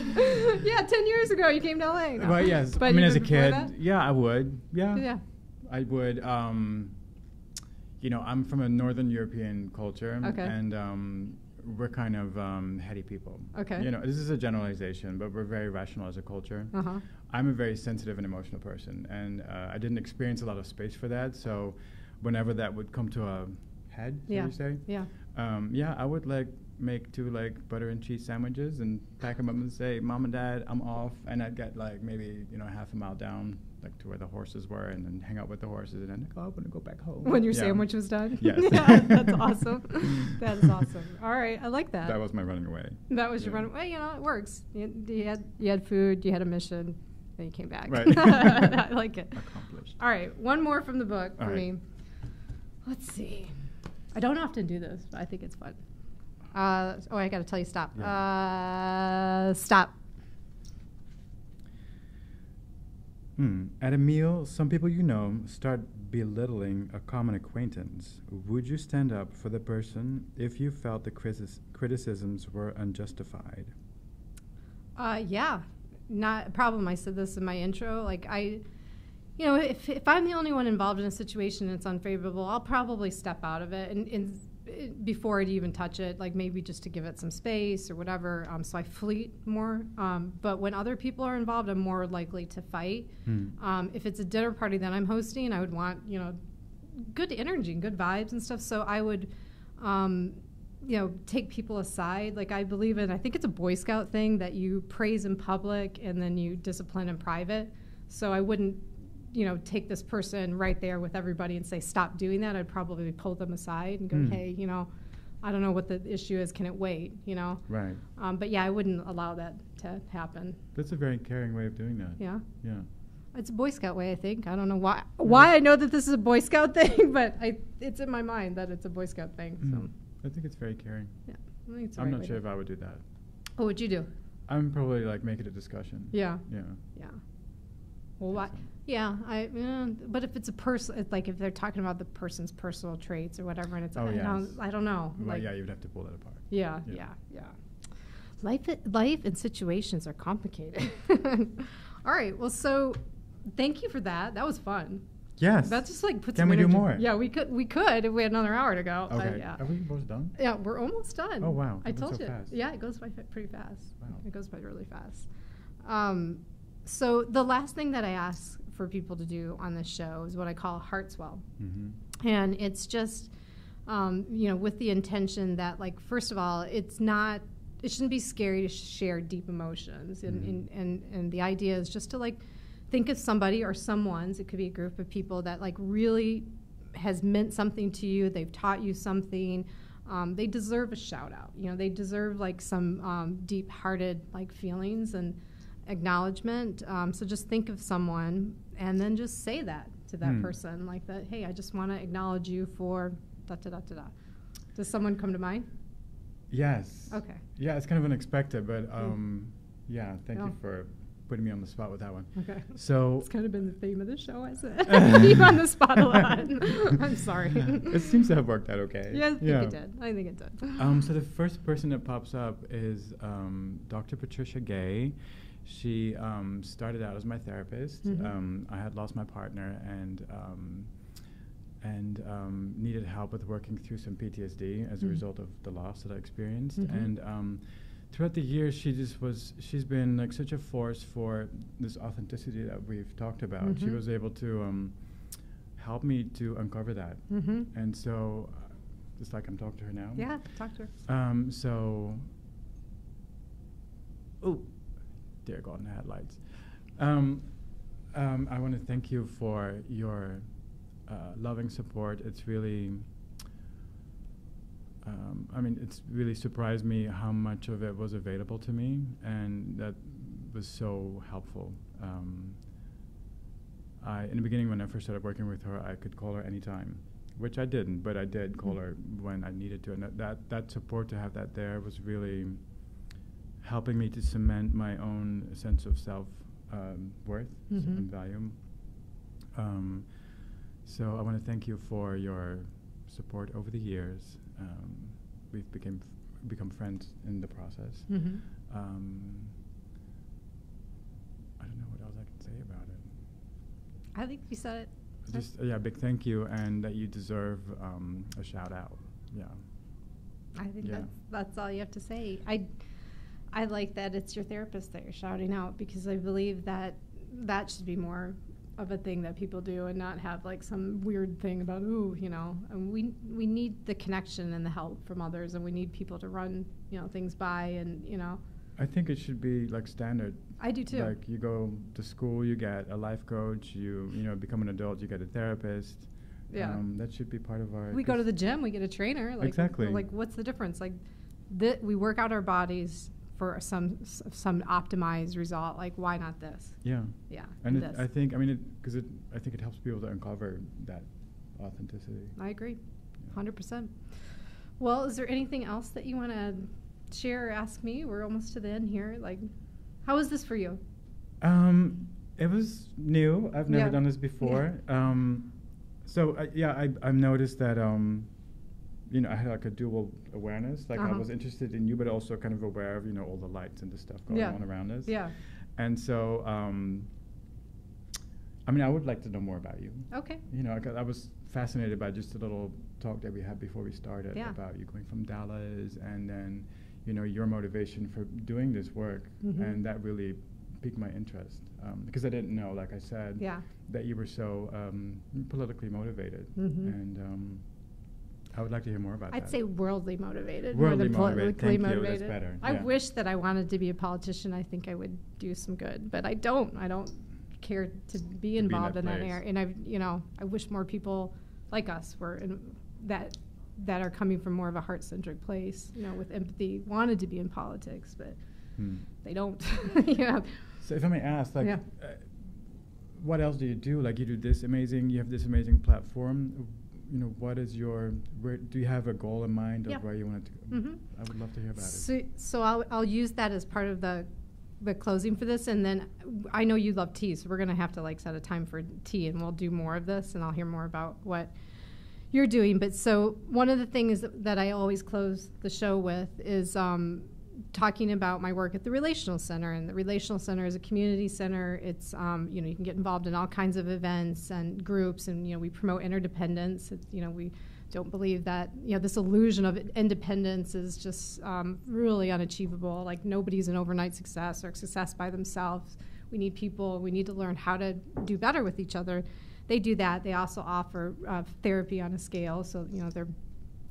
10 years ago you came to LA. No. Well, yes. But I mean, as a even before kid, that? yeah, I would. Yeah. Yeah. I would. I'm from a Northern European culture. Okay. And we're kind of heady people. Okay. This is a generalization, but we're very rational as a culture. Uh-huh. I'm a very sensitive and emotional person, and I didn't experience a lot of space for that. So whenever that would come to a head, so you say, I would make 2 butter and cheese sandwiches and pack them up and say, Mom and Dad, I'm off, and I'd get maybe half a mile down to where the horses were, and then hang out with the horses, and then I'm gonna go back home when your sandwich was done. Yes. Yeah, that's awesome. That is awesome. All right, I like that. That was my running away. That was your running away. It works. You had food, you had a mission, then you came back. Right. I like it. Accomplished. All right, one more from the book for All right. me. Let's see. I don't often do this, but I think it's fun. I got to tell you stop. Yeah. Stop. At a meal, some people start belittling a common acquaintance. Would you stand up for the person if you felt the criticisms were unjustified? Yeah. Not a problem. I said this in my intro. If I'm the only one involved in a situation that's unfavorable, I'll probably step out of it and before I'd even touch it, maybe just to give it some space or whatever. So I fleet more. But when other people are involved, I'm more likely to fight. If it's a dinner party that I'm hosting, I would want, good energy and good vibes and stuff. So I would, take people aside. I believe in, I think it's a Boy Scout thing that you praise in public and then you discipline in private. So I wouldn't, take this person right there with everybody and say, stop doing that. I'd probably pull them aside and go, hey, I don't know what the issue is. Can it wait? Right. But yeah, I wouldn't allow that to happen. That's a very caring way of doing that. Yeah. Yeah. It's a Boy Scout way, I think. I don't know why I know that this is a Boy Scout thing, but it's in my mind that it's a Boy Scout thing. So. I think it's very caring. Yeah. I think it's I'm not sure if I would do that. What would you do? I'm probably make it a discussion. Yeah. Yeah. Yeah. Well, why? Yeah, but if it's a person, it's if they're talking about the person's personal traits or whatever, and it's I don't know. Well, you'd have to pull that apart. Yeah. Life and situations are complicated. All right. Well, so thank you for that. That was fun. Yes. That just puts. Can we do more? Yeah, we could if we had another hour to go. Okay. Yeah. Are we almost done? Yeah, we're almost done. Oh wow! I told so you. Fast. Yeah, it goes by pretty fast. Wow. It goes by really fast. So the last thing that I ask for people to do on this show is what I call Heartswell. Mm-hmm. And it's just, with the intention that, first of all, it shouldn't be scary to share deep emotions. And the idea is just to, think of somebody or someone's, it could be a group of people that, really has meant something to you. They've taught you something. They deserve a shout out. They deserve, some deep-hearted, feelings and acknowledgement. So just think of someone and then just say that to that person, that, hey, I just want to acknowledge you for da-da-da-da-da. Does someone come to mind? Yes. Okay. Yeah, it's kind of unexpected, but thank you for putting me on the spot with that one. Okay. So it's kind of been the theme of the show, hasn't it? You on the spot a lot. I'm sorry. It seems to have worked out okay. Yeah, I think it did. So the first person that pops up is Dr. Patricia Gay. She started out as my therapist. I had lost my partner and needed help with working through some PTSD as a result of the loss that I experienced. And throughout the years, she's been such a force for this authenticity that we've talked about. She was able to help me to uncover that. And so, just I'm talking to her now. Yeah, talk to her. Dear God in the headlights. I want to thank you for your loving support. It's really, it's really surprised me how much of it was available to me, and that was so helpful. In the beginning, when I first started working with her, I could call her anytime. which I didn't, but I did call her when I needed to. And that support, to have that there, was really helping me to cement my own sense of self-worth and value. So I want to thank you for your support over the years. We've become friends in the process. I don't know what else I can say about it. I think you said it. Just big thank you, and that you deserve a shout out. Yeah. I think that's all you have to say. I like that it's your therapist that you're shouting out, because I believe that should be more of a thing that people do, and not have like some weird thing about and we need the connection and the help from others, and we need people to run things by, and I think it should be like standard. I do too. Like, you go to school, you get a life coach, you become an adult, you get a therapist. Yeah. That should be part of our... We go to the gym, we get a trainer. Like, exactly. Like, what's the difference? Like, we work out our bodies for some optimized result. Like, why not this? Yeah. Yeah. And I think it helps people to uncover that authenticity. I agree, 100%. Well, is there anything else that you want to share or ask me? We're almost to the end here. Like, how was this for you? It was new. I've never done this before. I've noticed that I had like a dual awareness. Like, I was interested in you, but also kind of aware of all the lights and the stuff going on around us. Yeah. And so I would like to know more about you. Okay. I was fascinated by just a little talk that we had before we started about you going from Dallas, and then your motivation for doing this work, and that really piqued my interest, because I didn't know, like I said, that you were so politically motivated, and I would like to hear more about that. I'd say worldly motivated, worldly more than politically motivated. motivated. That's better. I wish that I wanted to be a politician. I think I would do some good, but I don't. I don't care to be involved in that area. And I wish more people like us were that are coming from more of a heart-centric place, with empathy, wanted to be in politics, but they don't. So if I may ask, what else do you do? Like, you have this amazing platform. What is do you have a goal in mind of where you want it to go? I would love to hear about it. So I'll use that as part of the closing for this, and then I know you love tea, so we're going to have to set a time for tea, and we'll do more of this, and I'll hear more about what you're doing. But so one of the things that I always close the show with is talking about my work at the Relational Center. And the Relational Center is a community center. It's you can get involved in all kinds of events and groups, and we promote interdependence. We don't believe that this illusion of independence is just really unachievable. Like, nobody's an overnight success or success by themselves. We need people. We need to learn how to do better with each other. They do that. They also offer therapy on a scale. So they're.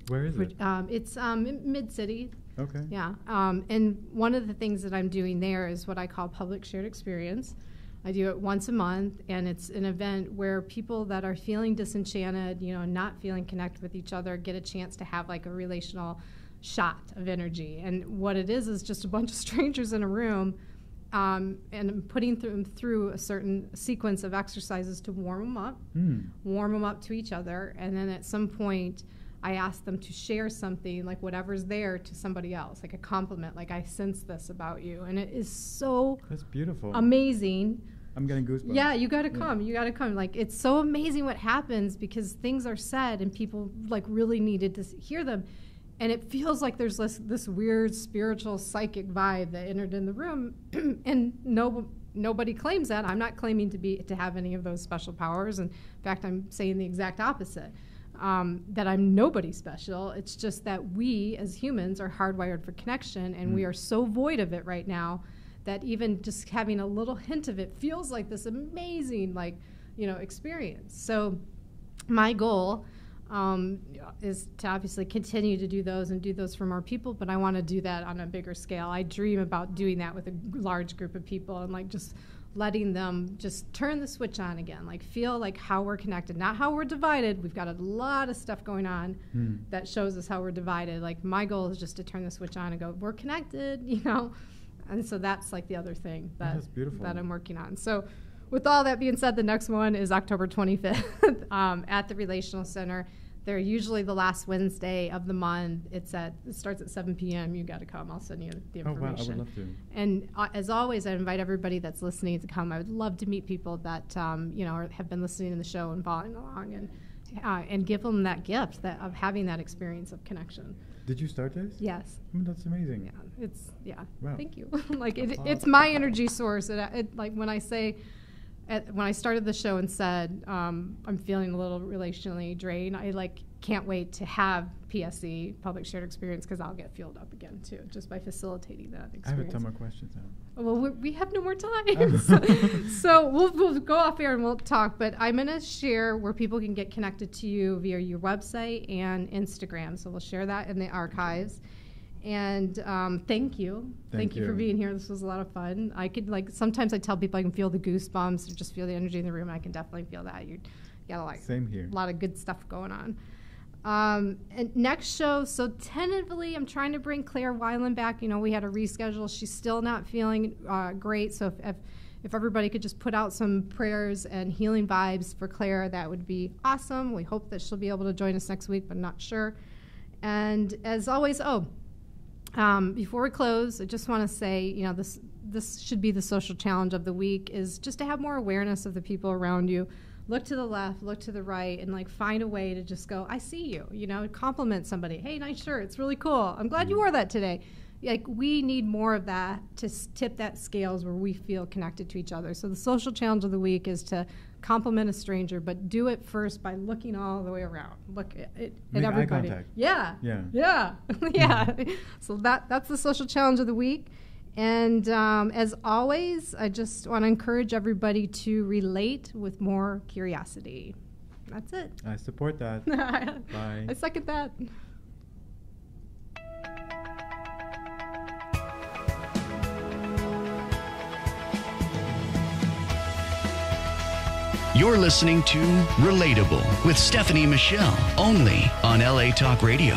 Where is it? It's Mid-City. Okay. Yeah. And one of the things that I'm doing there is what I call public shared experience. I do it once a month, and it's an event where people that are feeling disenchanted, not feeling connected with each other, get a chance to have like a relational shot of energy. And what it is just a bunch of strangers in a room, and putting them through a certain sequence of exercises to warm them up to each other, and then at some point I ask them to share something, like whatever's there, to somebody else, like a compliment, like, I sense this about you. And it is so That's beautiful. Amazing. I'm getting goosebumps. Yeah, you got to come. You got to come. Like, it's so amazing what happens, because things are said and people really needed to hear them. And it feels like there's this weird spiritual psychic vibe that entered in the room, and nobody claims that. I'm not claiming to have any of those special powers. In fact, I'm saying the exact opposite. That I'm nobody special. It's just that we as humans are hardwired for connection, and we are so void of it right now that even just having a little hint of it feels like this amazing experience. So my goal is to obviously continue to do those for more people, but I want to do that on a bigger scale. I dream about doing that with a large group of people, and just letting them just turn the switch on again, feel like how we're connected, not how we're divided. We've got a lot of stuff going on that shows us how we're divided. My goal is just to turn the switch on and go, we're connected, And so that's the other thing that I'm working on. So with all that being said, the next one is October 25th at the Relational Center. They're usually the last Wednesday of the month. It starts at 7 p.m. You got to come. I'll send you the information. Oh, wow. I would love to. And as always, I invite everybody that's listening to come. I would love to meet people that have been listening to the show and following along, and give them that gift of having that experience of connection. Did you start this? Yes. That's amazing. Yeah, Wow. Thank you. It's my energy source. When I started the show and said I'm feeling a little relationally drained, I can't wait to have PSE, Public Shared Experience, because I'll get fueled up again too, just by facilitating that experience. I have a ton more questions now. Well, we have no more time. So we'll go off air and we'll talk, but I'm going to share where people can get connected to you via your website and Instagram. So we'll share that in the archives. And thank you. Thank you for being here. This was a lot of fun. I could sometimes I tell people I can feel the goosebumps or just feel the energy in the room. I can definitely feel that. You got Same here. A lot of good stuff going on. And next show, so tentatively, I'm trying to bring Claire Weiland back. We had a reschedule. She's still not feeling great. So if everybody could just put out some prayers and healing vibes for Claire, that would be awesome. We hope that she'll be able to join us next week, but not sure. And as always, before we close, I just want to say, this should be the social challenge of the week, is just to have more awareness of the people around you. Look to the left, look to the right, and find a way to just go, I see you, compliment somebody. Hey, nice shirt. It's really cool. I'm glad you wore that today. We need more of that to tip that scales where we feel connected to each other. So the social challenge of the week is to compliment a stranger, but do it first by looking all the way around. Look at everybody. Eye contact. Yeah. Yeah. So that's the social challenge of the week. And as always, I just want to encourage everybody to relate with more curiosity. That's it. I support that. Bye. I second that. You're listening to Relatable with Stephanie Michele, only on LA Talk Radio.